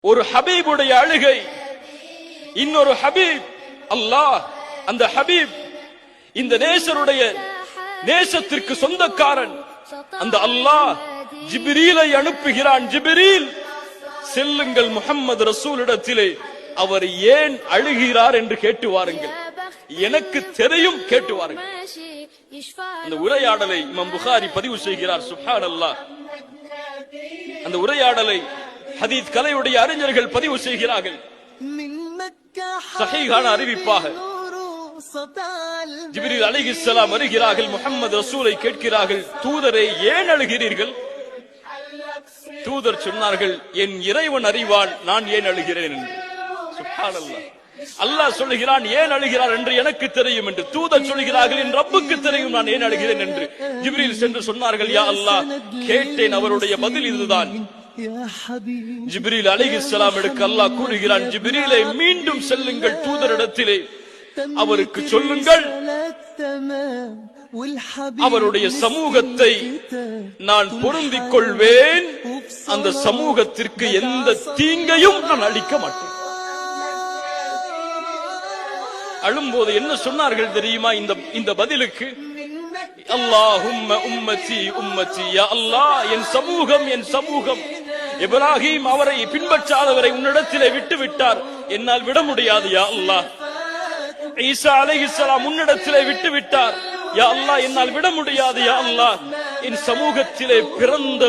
ஒரு ஹபீபுடைய அழுகை, இன்னொரு ஹபீப் அல்லாஹ். அந்த ஹபீப் இந்த நேசருடைய நேசத்திற்கு சொந்தக்காரன். அந்த அல்லாஹ் ஜிப்ரீலை அனுப்புகிறான். ஜிப்ரீல், செல்லுங்கள் முஹம்மது ரசூலிடத்திலே, அவர் ஏன் அழுகிறார் என்று கேட்டு வாருங்கள், எனக்கு தெரியும், கேட்டு வாருங்கள். அந்த உரையாடலை இமாம் புகாரி பதிவு செய்கிறார். சுப்ஹானல்லாஹ். அந்த உரையாடலை ஹதீஸ் கலையுடைய அறிஞர்கள் பதிவு செய்கிறார்கள். சஹீஹான அறிவிப்பாக ஜிப்ரீல் அலைஹிஸ்ஸலாம் வருகிறார்கள். முஹம்மது ரசூலை கேட்கிறார்கள், தூதரை ஏன் அழுகிறீர்கள்? தூதர் சொன்னார்கள், என் இறைவன் அறிவான் நான் ஏன் அழுகிறேன் என்று. சுப்ஹானல்லாஹ். அல்லாஹ் சொல்லுகிறான், ஏன் அழுகிறார் என்று எனக்கு தெரியும் என்று. தூதர் சொல்கிறார்கள், என் ரப்புக்கு தெரியும் நான் ஏன் அழுகிறேன் என்று. ஜிப்ரீல் சென்று சொன்னார்கள், யா அல்லாஹ், கேட்டேன், அவருடைய பதில் இதுதான். ஜிப்ரீல் அலைஹிஸ்ஸலாம் எடுக்க அல்லாஹ் கூறுகிறான், ஜிப்ரீலை மீண்டும் செல்லுங்கள் தூதரிடத்திலே, அவருக்கு சொல்லுங்கள், அவருடைய சமூகத்தை நான் பொருந்திக் கொள்வேன், அந்த சமூகத்திற்கு எந்த தீங்கையும் நான் அளிக்க மாட்டேன். அழும்போது என்ன சொன்னார்கள் தெரியுமா? இந்த பதிலுக்கு, அல்லாஹும்ம உம்மதி உம்மதி, யா அல்லாஹ், என் சமூகம் என் சமூகம். இப்ராஹிம் அவரை பின்பற்றாதவரை உன்னிடத்திலே விட்டு விட்டார், என்னால் விட முடியாது யா அல்லாஹ். ஈசா அலைஹிஸ்ஸலாம் உன்னிடத்திலே விட்டு விட்டார், யா அல்லாஹ், என்னால் விட முடியாது யா அல்லாஹ். என் சமூகத்திலே பிறந்த